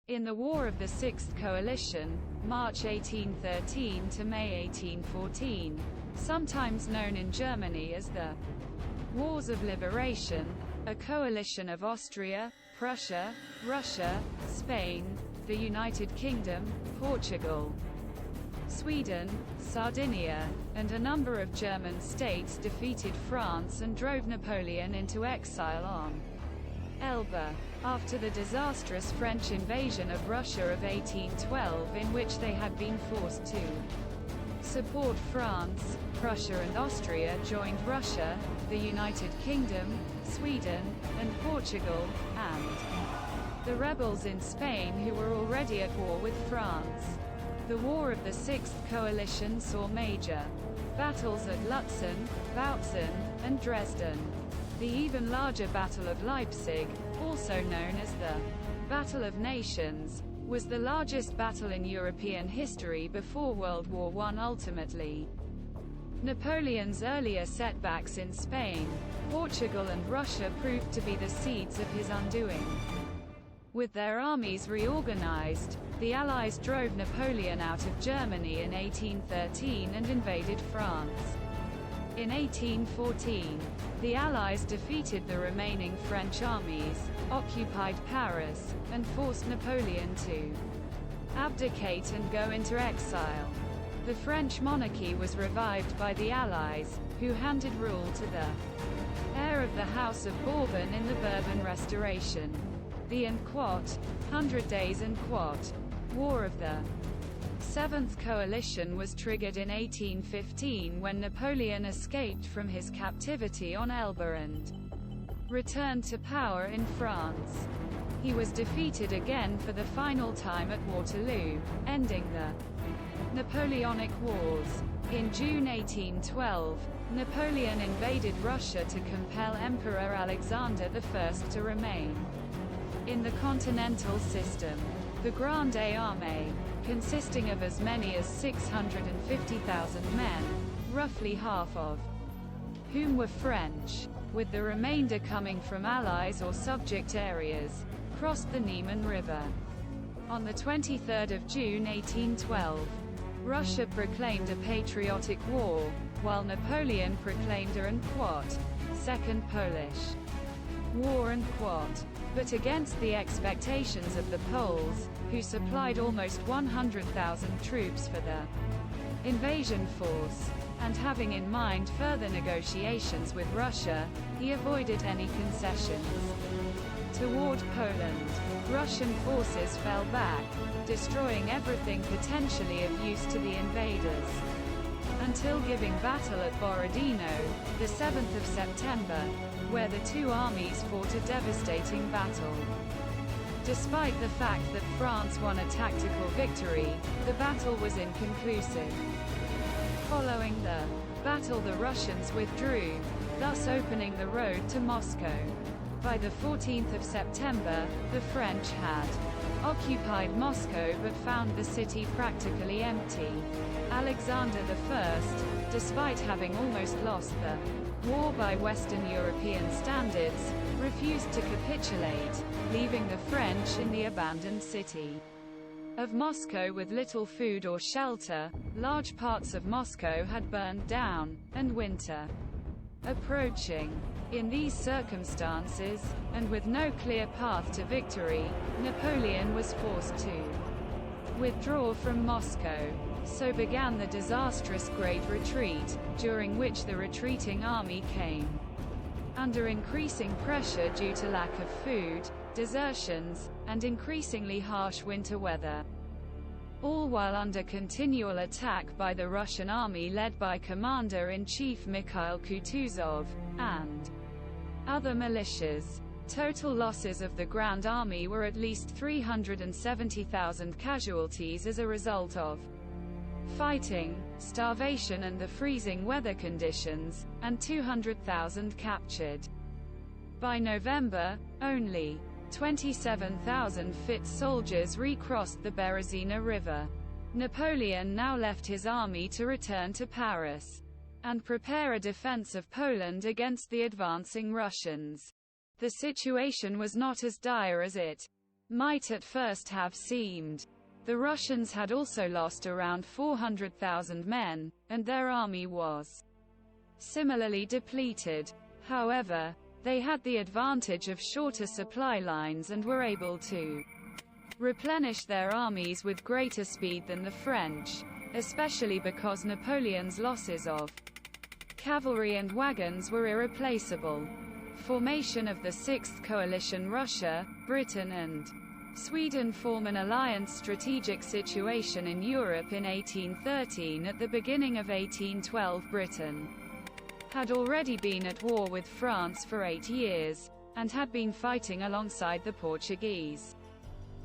In the War of the Sixth Coalition, March 1813 to May 1814, sometimes known in Germany as the Wars of Liberation, a coalition of Austria, Prussia, Russia, Spain, the United Kingdom, Portugal, Sweden, Sardinia, and a number of German states defeated France and drove Napoleon into exile on Elba. After the disastrous French invasion of Russia of 1812, in which they had been forced to support France, Prussia and Austria joined Russia, the United Kingdom, Sweden, and Portugal, and the rebels in Spain who were already at war with France. The War of the Sixth Coalition saw major battles at Lutzen, Bautzen, and Dresden. The even larger Battle of Leipzig, also known as the Battle of Nations, was the largest battle in European history before World War I. Ultimately, Napoleon's earlier setbacks in Spain, Portugal and Russia proved to be the seeds of his undoing. With their armies reorganized, the Allies drove Napoleon out of Germany in 1813 and invaded France. In 1814, the Allies defeated the remaining French armies, occupied Paris, and forced Napoleon to abdicate and go into exile. The French monarchy was revived by the Allies, who handed rule to the heir of the House of Bourbon in the Bourbon Restoration. The Hundred Days War of the Seventh Coalition was triggered in 1815 when Napoleon escaped from his captivity on Elba and returned to power in France. He was defeated again for the final time at Waterloo, ending the Napoleonic Wars. In June 1812, Napoleon invaded Russia to compel Emperor Alexander I to remain in the continental system. The Grande Armée, consisting of as many as 650,000 men, roughly half of whom were French, with the remainder coming from allies or subject areas, crossed the Niemen River. On the 23rd of June 1812, Russia proclaimed a patriotic war, while Napoleon proclaimed a Second Polish War but against the expectations of the Poles, who supplied almost 100,000 troops for the invasion force, and having in mind further negotiations with Russia, he avoided any concessions. Toward Poland, Russian forces fell back, destroying everything potentially of use to the invaders, until giving battle at Borodino, the 7th of September, where the two armies fought a devastating battle. Despite the fact that France won a tactical victory, the battle was inconclusive. Following the battle, the Russians withdrew, thus opening the road to Moscow. By the 14th of September, the French had occupied Moscow but found the city practically empty. Alexander I, despite having almost lost the war by Western European standards, refused to capitulate, leaving the French in the abandoned city of Moscow with little food or shelter. Large parts of Moscow had burned down, and winter approaching. In these circumstances, and with no clear path to victory, Napoleon was forced to withdraw from Moscow. So began the disastrous Great Retreat, during which the retreating army came under increasing pressure due to lack of food, desertions, and increasingly harsh winter weather. All while under continual attack by the Russian army led by Commander-in-Chief Mikhail Kutuzov, and other militias. Total losses of the Grand Army were at least 370,000 casualties as a result of fighting, starvation and the freezing weather conditions, and 200,000 captured. By November, only 27,000 fit soldiers recrossed the Berezina River. Napoleon now left his army to return to Paris and prepare a defense of Poland against the advancing Russians. The situation was not as dire as it might at first have seemed. The Russians had also lost around 400,000 men, and their army was similarly depleted. However, they had the advantage of shorter supply lines and were able to replenish their armies with greater speed than the French, especially because Napoleon's losses of cavalry and wagons were irreplaceable. Formation of the Sixth Coalition. Russia, Britain and Sweden form an alliance. Strategic situation in Europe in 1813. At the beginning of 1812, Britain had already been at war with France for 8 years, and had been fighting alongside the Portuguese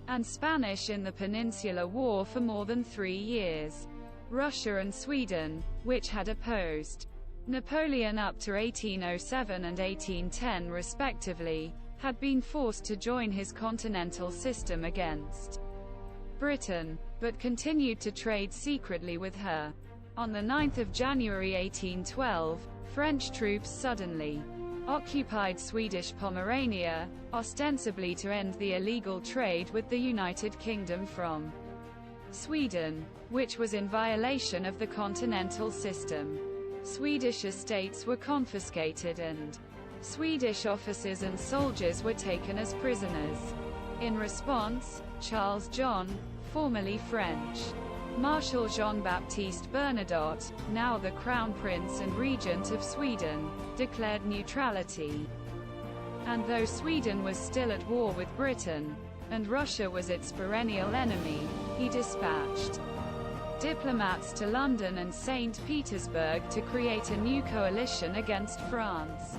and Spanish in the Peninsular War for more than 3 years. Russia and Sweden, which had opposed Napoleon up to 1807 and 1810 respectively, had been forced to join his continental system against Britain, but continued to trade secretly with her. On 9 January 1812, French troops suddenly occupied Swedish Pomerania, ostensibly to end the illegal trade with the United Kingdom from Sweden, which was in violation of the continental system. Swedish estates were confiscated and Swedish officers and soldiers were taken as prisoners. In response, Charles John, formerly French Marshal Jean-Baptiste Bernadotte, now the Crown Prince and Regent of Sweden, declared neutrality. And though Sweden was still at war with Britain, and Russia was its perennial enemy, he dispatched diplomats to London and St. Petersburg to create a new coalition against France.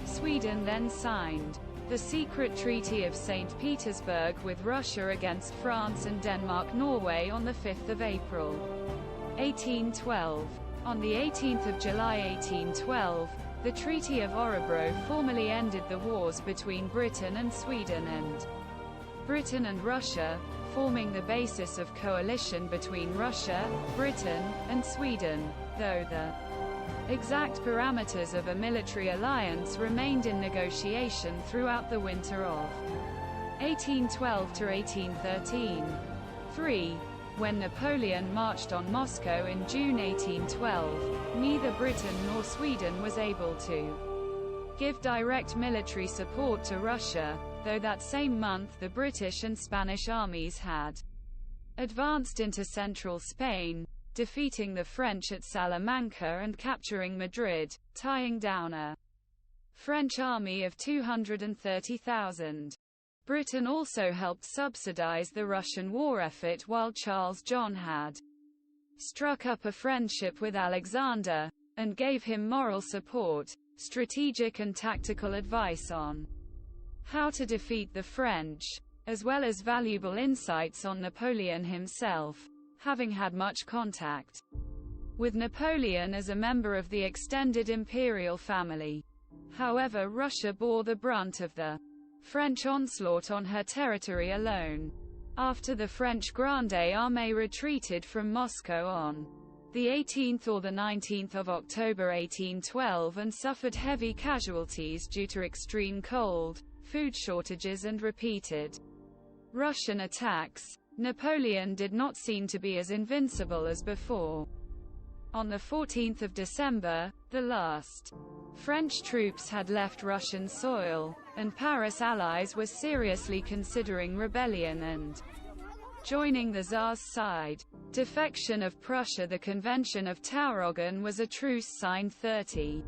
Sweden then signed the secret Treaty of St. Petersburg with Russia against France and Denmark-Norway on 5 April 1812. On 18 July 1812, the Treaty of Orebro formally ended the wars between Britain and Sweden, and Britain and Russia, forming the basis of coalition between Russia, Britain, and Sweden, though the exact parameters of a military alliance remained in negotiation throughout the winter of 1812 to 1813. 3. When Napoleon marched on Moscow in June 1812, neither Britain nor Sweden was able to give direct military support to Russia, though that same month the British and Spanish armies had advanced into central Spain, defeating the French at Salamanca and capturing Madrid, tying down a French army of 230,000. Britain also helped subsidize the Russian war effort, while Charles John had struck up a friendship with Alexander, and gave him moral support, strategic and tactical advice on how to defeat the French, as well as valuable insights on Napoleon himself, having had much contact with Napoleon as a member of the extended imperial family. However, Russia bore the brunt of the French onslaught on her territory alone. After the French Grande Armée retreated from Moscow on the 18th or the 19th of October 1812 and suffered heavy casualties due to extreme cold, food shortages and repeated Russian attacks, Napoleon did not seem to be as invincible as before. On the 14th of December, the last French troops had left Russian soil, and Paris allies were seriously considering rebellion and joining the Tsar's side. Defection of Prussia. The Convention of Tauroggen was a truce signed 30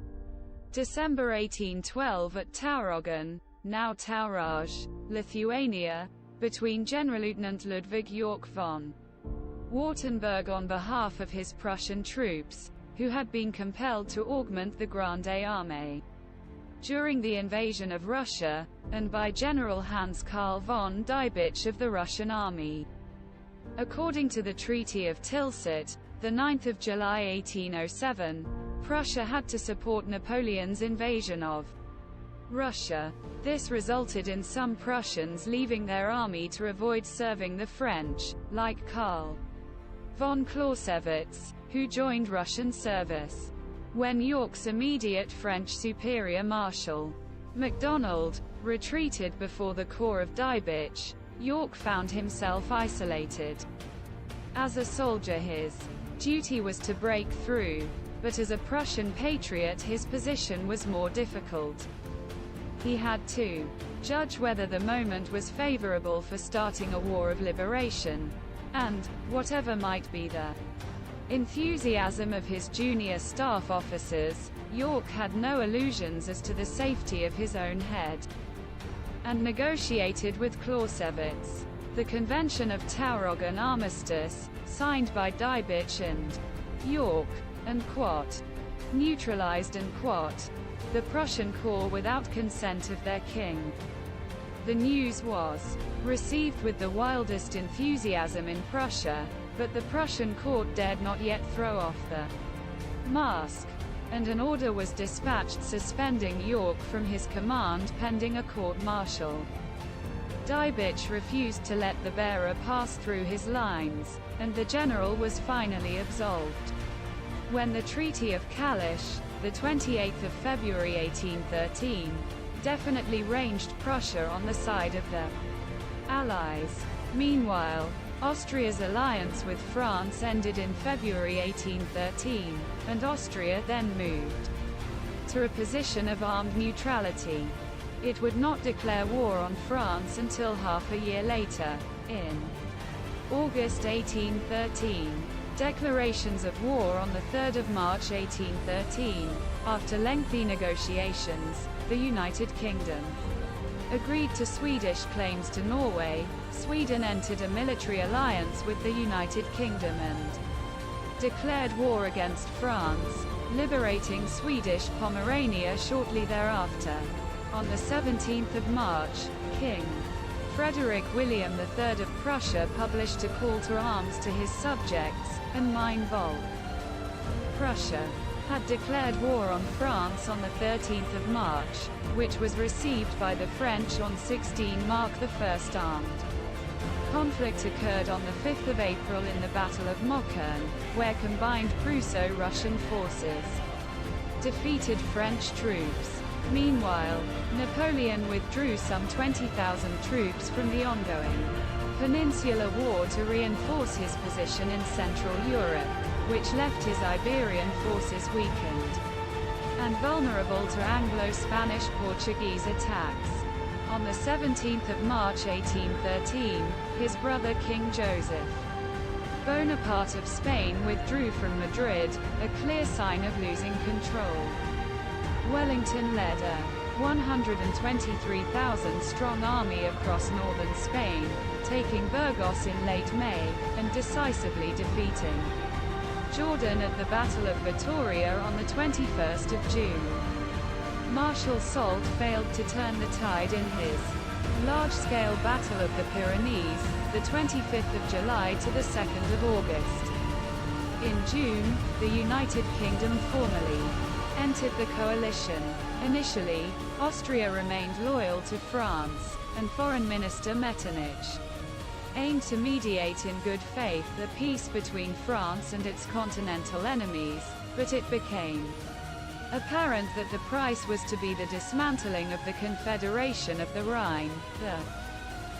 December 1812 at Tauroggen, now Taurage, Lithuania, between Generalleutnant Ludwig Yorck von Wartenberg on behalf of his Prussian troops, who had been compelled to augment the Grande Armée during the invasion of Russia, and by General Hans Karl von Diebitsch of the Russian army. According to the Treaty of Tilsit, the 9th of July 1807, Prussia had to support Napoleon's invasion of Russia. This resulted in some Prussians leaving their army to avoid serving the French, like Karl von Clausewitz, who joined Russian service. When Yorck's immediate French superior Marshal MacDonald retreated before the corps of Diebitsch, York found himself isolated. As a soldier, his duty was to break through, but as a Prussian patriot his position was more difficult. He had to judge whether the moment was favorable for starting a war of liberation, and, whatever might be the enthusiasm of his junior staff officers, York had no illusions as to the safety of his own head, and negotiated with Clausewitz. The Convention of Taurog, an armistice, signed by Diebitsch and York, and Quat, neutralized and Quat, the Prussian corps without consent of their king. The news was received with the wildest enthusiasm in Prussia, but the Prussian court dared not yet throw off the mask, and an order was dispatched suspending York from his command pending a court-martial. Diebitsch refused to let the bearer pass through his lines, and the general was finally absolved. When the Treaty of Kalisz, the 28th of February 1813, definitely ranged Prussia on the side of the Allies. Meanwhile, Austria's alliance with France ended in February 1813, and Austria then moved to a position of armed neutrality. It would not declare war on France until half a year later, in August 1813. Declarations of war on the 3rd of March 1813. After lengthy negotiations, the United Kingdom agreed to Swedish claims to Norway. Sweden entered a military alliance with the United Kingdom and declared war against France, liberating Swedish Pomerania shortly thereafter. On the 17th of March, King Frederick William III of Prussia published a call to arms to his subjects, and Mein Volk. Prussia had declared war on France on the 13th of March, which was received by the French on 16 March. The first armed conflict occurred on the 5th of April in the Battle of Mockern, where combined Prusso-Russian forces defeated French troops. Meanwhile, Napoleon withdrew some 20,000 troops from the ongoing Peninsular War to reinforce his position in Central Europe, which left his Iberian forces weakened and vulnerable to Anglo-Spanish-Portuguese attacks. On the 17th of March 1813, his brother King Joseph Bonaparte of Spain withdrew from Madrid, a clear sign of losing control. Wellington led a 123,000-strong army across northern Spain, taking Burgos in late May, and decisively defeating Jordan at the Battle of Vitoria on the 21st of June. Marshal Soult failed to turn the tide in his large-scale Battle of the Pyrenees, the 25th of July to the 2nd of August. In June, the United Kingdom formally entered the coalition. Initially, Austria remained loyal to France, and Foreign Minister Metternich aimed to mediate in good faith the peace between France and its continental enemies, but it became apparent that the price was to be the dismantling of the Confederation of the Rhine, the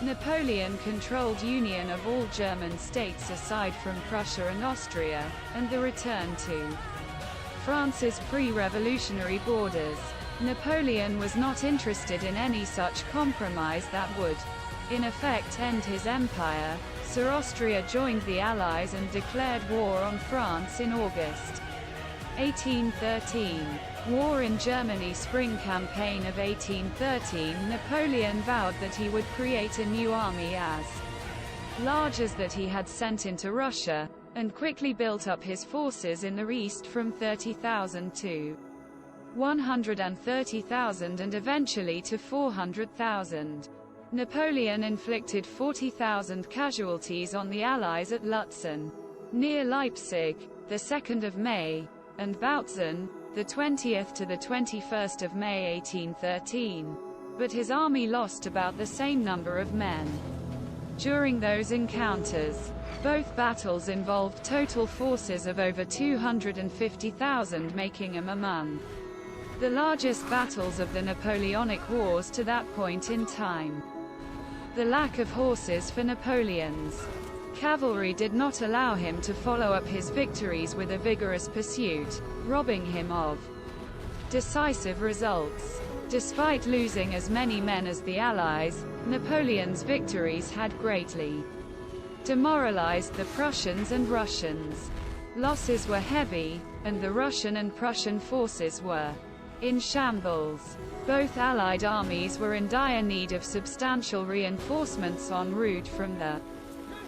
Napoleon-controlled union of all German states aside from Prussia and Austria, and the return to France's pre-revolutionary borders. Napoleon was not interested in any such compromise that would, in effect, end his empire, so Austria joined the Allies and declared war on France in August 1813. War in Germany. Spring campaign of 1813. Napoleon vowed that he would create a new army as large as that he had sent into Russia, and quickly built up his forces in the east from 30,000 to 130,000 and eventually to 400,000. Napoleon inflicted 40,000 casualties on the Allies at Lutzen, near Leipzig, the 2nd of May, and Bautzen, the 20th to the 21st of May 1813. But his army lost about the same number of men. During those encounters, both battles involved total forces of over 250,000, making them among the largest battles of the Napoleonic Wars to that point in time. The lack of horses for Napoleon's cavalry did not allow him to follow up his victories with a vigorous pursuit, robbing him of decisive results. Despite losing as many men as the Allies, Napoleon's victories had greatly demoralized the Prussians and Russians. Losses were heavy, and the Russian and Prussian forces were in shambles. Both Allied armies were in dire need of substantial reinforcements en route from the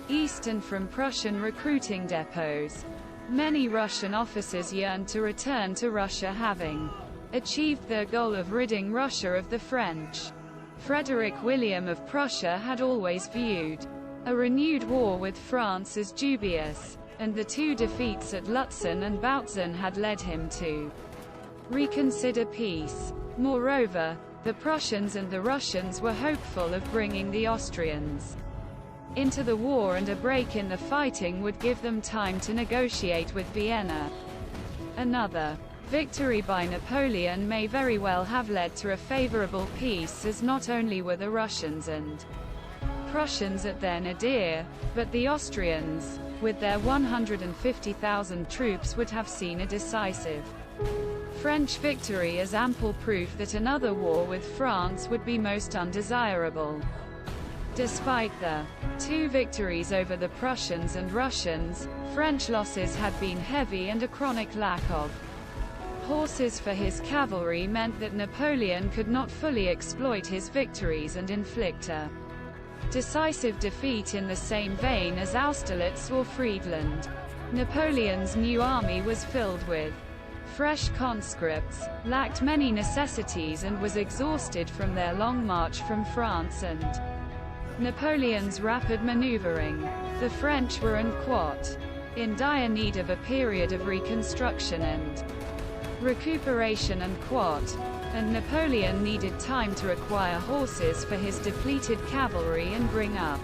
east and from Prussian recruiting depots. Many Russian officers yearned to return to Russia, having achieved their goal of ridding Russia of the French. Frederick William of Prussia had always viewed a renewed war with France as dubious, and the two defeats at Lutzen and Bautzen had led him to reconsider peace. Moreover, the Prussians and the Russians were hopeful of bringing the Austrians into the war, and a break in the fighting would give them time to negotiate with Vienna. Another victory by Napoleon may very well have led to a favorable peace, as not only were the Russians and Prussians at their nadir, but the Austrians, with their 150,000 troops, would have seen a decisive French victory as ample proof that another war with France would be most undesirable. Despite the two victories over the Prussians and Russians, French losses had been heavy, and a chronic lack of horses for his cavalry meant that Napoleon could not fully exploit his victories and inflict a decisive defeat in the same vein as Austerlitz or Friedland. Napoleon's new army was filled with fresh conscripts, lacked many necessities, and was exhausted from their long march from France and Napoleon's rapid maneuvering. The French were in dire need of a period of reconstruction and recuperation, and Napoleon needed time to acquire horses for his depleted cavalry and bring up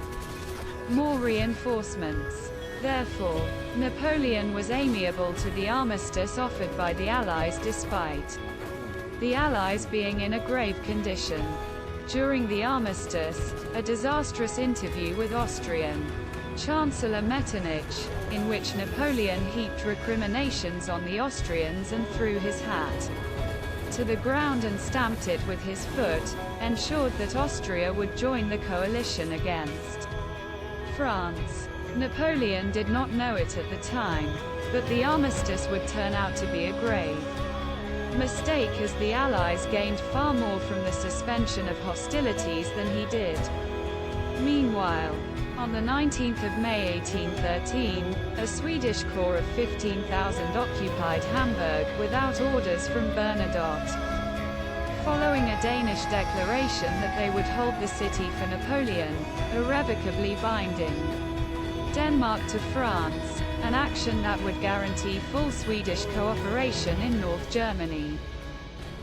more reinforcements. Therefore, Napoleon was amiable to the armistice offered by the Allies, despite the Allies being in a grave condition. During the armistice, a disastrous interview with Austrian Chancellor Metternich, in which Napoleon heaped recriminations on the Austrians and threw his hat to the ground and stamped it with his foot, ensured that Austria would join the coalition against France. Napoleon did not know it at the time, but the armistice would turn out to be a grave mistake, as the Allies gained far more from the suspension of hostilities than he did. Meanwhile, on the 19th of May 1813, a Swedish corps of 15,000 occupied Hamburg without orders from Bernadotte, following a Danish declaration that they would hold the city for Napoleon, irrevocably binding Denmark to France, an action that would guarantee full Swedish cooperation in North Germany.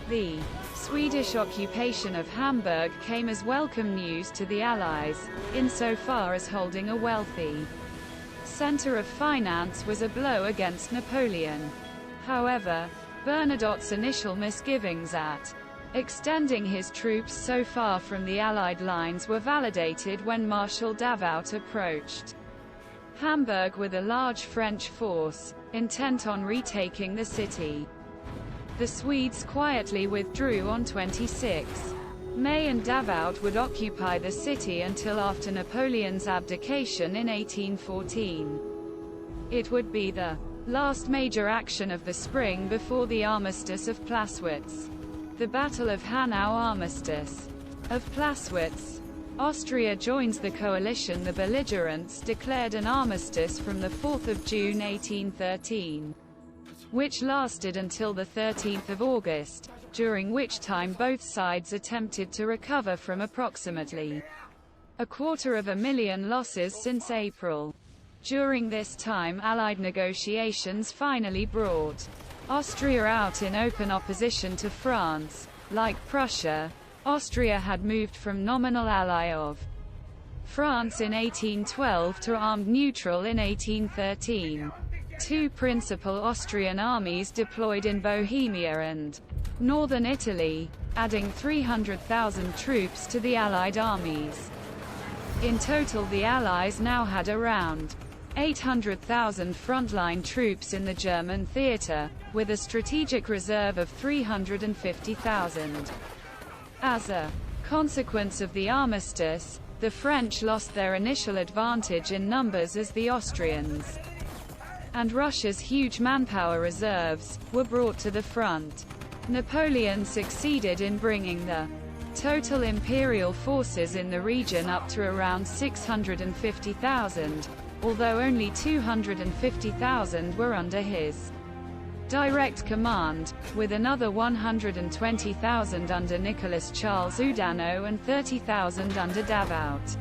The Swedish occupation of Hamburg came as welcome news to the Allies, insofar as holding a wealthy center of finance was a blow against Napoleon. However, Bernadotte's initial misgivings at extending his troops so far from the Allied lines were validated when Marshal Davout approached Hamburg with a large French force, intent on retaking the city. The Swedes quietly withdrew on 26 May, and Davout would occupy the city until after Napoleon's abdication in 1814. It would be the last major action of the spring before the Armistice of Plaswitz. The Battle of Hanau. Armistice of Plaswitz. Austria joins the coalition. The belligerents declared an armistice from the 4th of June 1813, which lasted until the 13th of August, during which time both sides attempted to recover from approximately 250,000 losses since April. During this time, Allied negotiations finally brought Austria out in open opposition to France. Like Prussia, Austria had moved from nominal ally of France in 1812 to armed neutral in 1813. Two principal Austrian armies deployed in Bohemia and northern Italy, adding 300,000 troops to the Allied armies. In total, the Allies now had around 800,000 frontline troops in the German theater, with a strategic reserve of 350,000. As a consequence of the armistice, the French lost their initial advantage in numbers as the Austrians and Russia's huge manpower reserves were brought to the front. Napoleon succeeded in bringing the total imperial forces in the region up to around 650,000, although only 250,000 were under his direct command, with another 120,000 under Nicolas Charles Oudinot and 30,000 under Davout.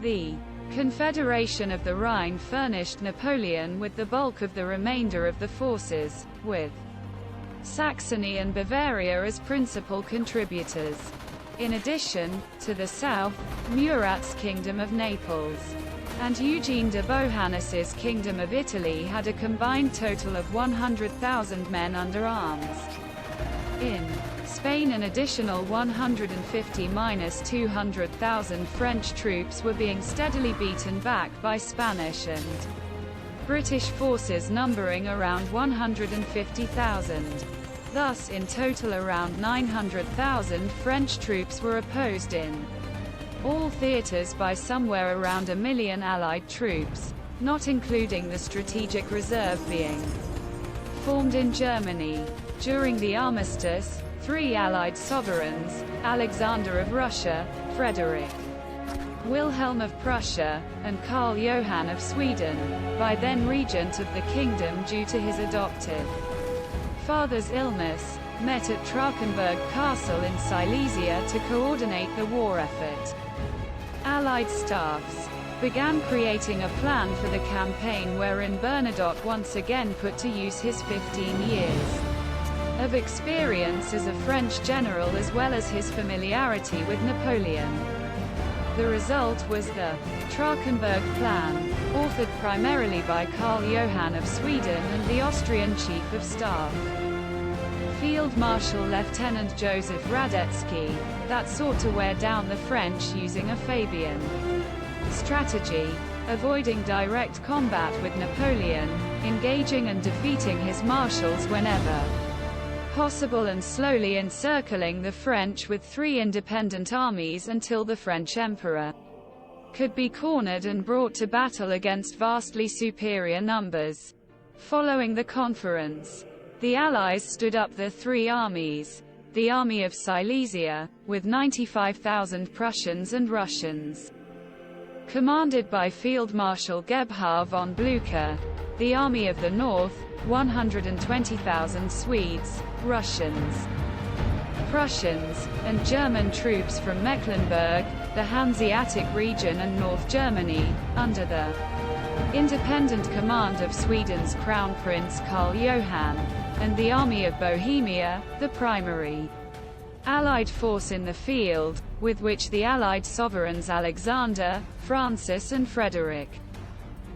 The Confederation of the Rhine furnished Napoleon with the bulk of the remainder of the forces, with Saxony and Bavaria as principal contributors. In addition, to the south, Murat's Kingdom of Naples and Eugene de Beauharnais' Kingdom of Italy had a combined total of 100,000 men under arms. In Spain, an additional 150–200,000 French troops were being steadily beaten back by Spanish and British forces numbering around 150,000. Thus, in total around 900,000 French troops were opposed in all theaters by somewhere around 1 million Allied troops, not including the strategic reserve being formed in Germany. During the armistice, 3 Allied sovereigns, Alexander of Russia, Frederick Wilhelm of Prussia, and Karl Johann of Sweden, by then regent of the kingdom due to his adoptive father's illness, met at Trachenberg Castle in Silesia to coordinate the war effort. Allied staffs began creating a plan for the campaign wherein Bernadotte once again put to use his 15 years of experience as a French general as well as his familiarity with Napoleon. The result was the Trachenberg Plan, authored primarily by Karl Johann of Sweden and the Austrian Chief of Staff, Field Marshal Lieutenant Joseph Radetzky, that sought to wear down the French using a Fabian strategy, avoiding direct combat with Napoleon, engaging and defeating his marshals whenever possible and slowly encircling the French with 3 independent armies until the French emperor could be cornered and brought to battle against vastly superior numbers. Following the conference, the Allies stood up the 3 armies. The Army of Silesia, with 95,000 Prussians and Russians, commanded by Field Marshal Gebhard von Blücher; the Army of the North, 120,000 Swedes, Russians, Prussians, and German troops from Mecklenburg, the Hanseatic region and North Germany, under the independent command of Sweden's Crown Prince Karl Johann, and the Army of Bohemia, the primary Allied force in the field, with which the Allied sovereigns Alexander, Francis and Frederick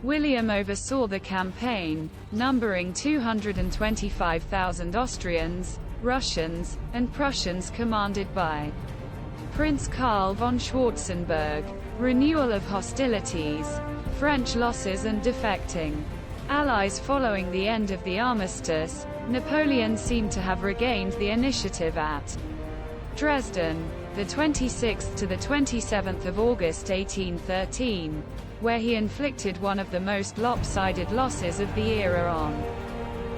William oversaw the campaign, numbering 225,000 Austrians, Russians, and Prussians commanded by Prince Karl von Schwarzenberg. Renewal of hostilities, French losses and defecting Allies. Following the end of the armistice, Napoleon seemed to have regained the initiative at Dresden, the 26th to the 27th of August 1813, where he inflicted one of the most lopsided losses of the era on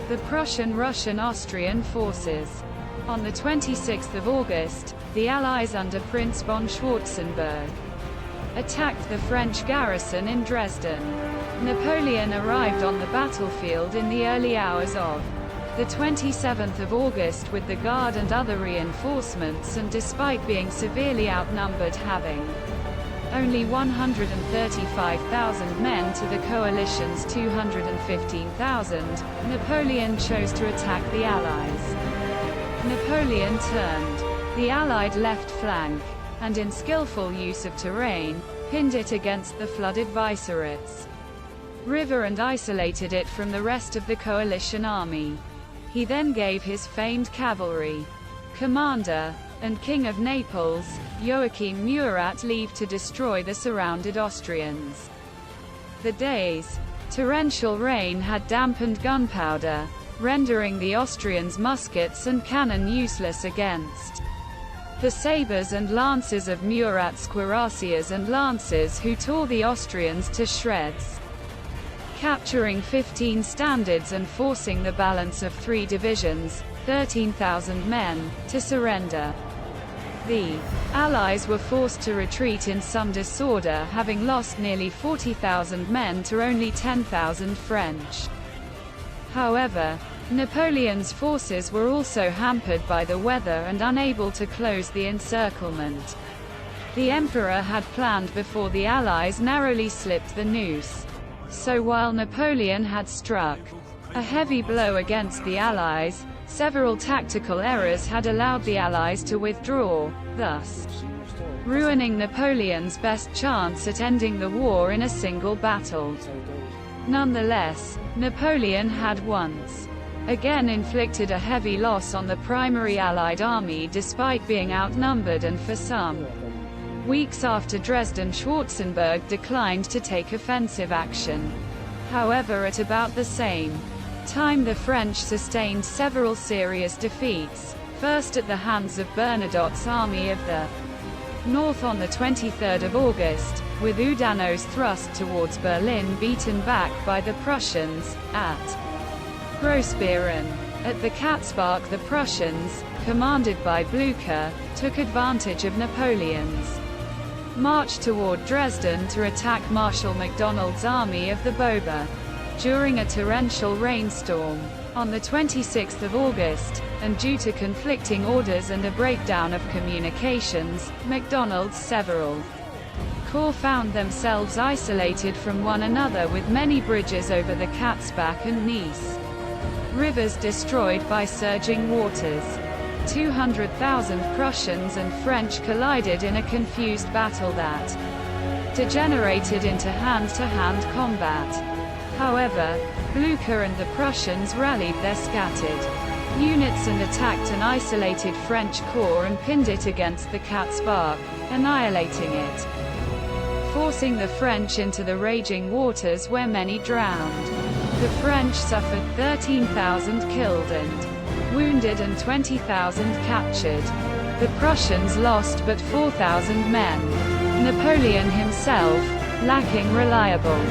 the Prussian-Russian-Austrian forces. On the 26th of August, the Allies under Prince von Schwarzenberg attacked the French garrison in Dresden. Napoleon arrived on the battlefield in the early hours of the 27th of August with the Guard and other reinforcements, and despite being severely outnumbered, having only 135,000 men to the coalition's 215,000, Napoleon chose to attack the Allies. Napoleon turned the Allied left flank, and in skillful use of terrain, pinned it against the flooded Weißeritz River and isolated it from the rest of the coalition army. He then gave his famed cavalry commander, and King of Naples, Joachim Murat, leave to destroy the surrounded Austrians. The day's torrential rain had dampened gunpowder, rendering the Austrians' muskets and cannon useless against the sabres and lances of Murat's cuirassiers and lancers, who tore the Austrians to shreds, capturing 15 standards and forcing the balance of 3 divisions, 13,000 men, to surrender. The Allies were forced to retreat in some disorder, having lost nearly 40,000 men to only 10,000 French. However, Napoleon's forces were also hampered by the weather and unable to close the encirclement the Emperor had planned before the Allies narrowly slipped the noose. So while Napoleon had struck a heavy blow against the Allies, several tactical errors had allowed the Allies to withdraw, thus ruining Napoleon's best chance at ending the war in a single battle. Nonetheless, Napoleon had once again inflicted a heavy loss on the primary Allied army despite being outnumbered, and for some weeks after Dresden, Schwarzenberg declined to take offensive action. However, at about the same time the French sustained several serious defeats, first at the hands of Bernadotte's army of the North on the 23rd of August, with Oudinot's thrust towards Berlin beaten back by the Prussians, at Grossbeeren. At the Katzbach, the Prussians, commanded by Blücher, took advantage of Napoleon's march toward Dresden to attack Marshal MacDonald's army of the Bober. During a torrential rainstorm, on the 26th of August, and due to conflicting orders and a breakdown of communications, MacDonald's several corps found themselves isolated from one another, with many bridges over the Katzbach and Neisse rivers destroyed by surging waters. 200,000 Prussians and French collided in a confused battle that degenerated into hand-to-hand combat. However, Blücher and the Prussians rallied their scattered units and attacked an isolated French corps and pinned it against the Katzbach, annihilating it, forcing the French into the raging waters where many drowned. The French suffered 13,000 killed and wounded and 20,000 captured. The Prussians lost but 4,000 men. Napoleon himself, lacking reliable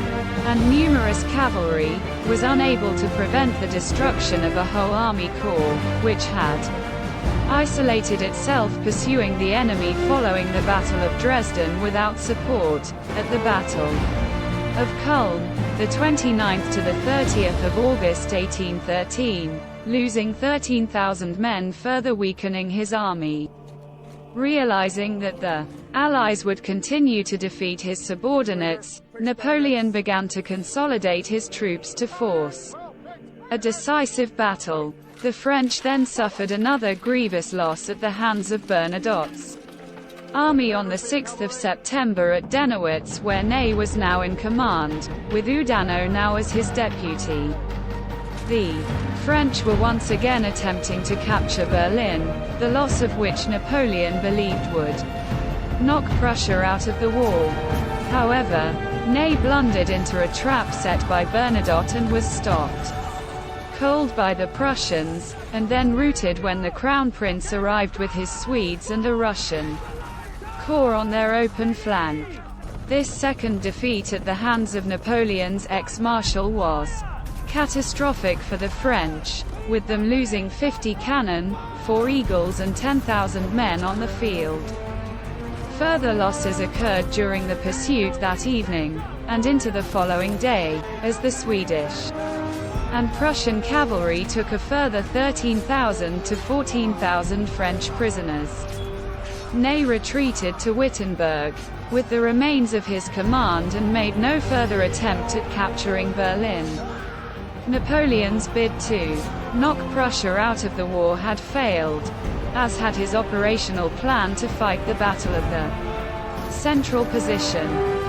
and numerous cavalry, was unable to prevent the destruction of a whole army corps, which had isolated itself pursuing the enemy following the Battle of Dresden without support. At the Battle of Kulm, the 29th to the 30th of August 1813, losing 13,000 men, further weakening his army. Realizing that the Allies would continue to defeat his subordinates, Napoleon began to consolidate his troops to force a decisive battle. The French then suffered another grievous loss at the hands of Bernadotte's army on the 6th of September at Dennewitz, where Ney was now in command, with Oudinot now as his deputy. The French were once again attempting to capture Berlin, the loss of which Napoleon believed would knock Prussia out of the war. However, Ney blundered into a trap set by Bernadotte and was stopped cold by the Prussians, and then routed when the Crown Prince arrived with his Swedes and a Russian corps on their open flank. This second defeat at the hands of Napoleon's ex-marshal was catastrophic for the French, with them losing 50 cannon, 4 eagles and 10,000 men on the field. Further losses occurred during the pursuit that evening, and into the following day, as the Swedish and Prussian cavalry took a further 13,000 to 14,000 French prisoners. Ney retreated to Wittenberg with the remains of his command and made no further attempt at capturing Berlin. Napoleon's bid to knock Prussia out of the war had failed, as had his operational plan to fight the Battle of the Central Position.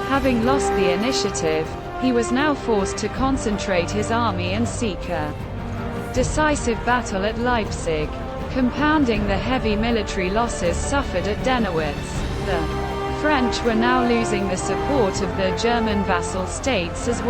Having lost the initiative, he was now forced to concentrate his army and seek a decisive battle at Leipzig. compounding the heavy military losses suffered at Dennewitz. The French were now losing the support of their German vassal states as well.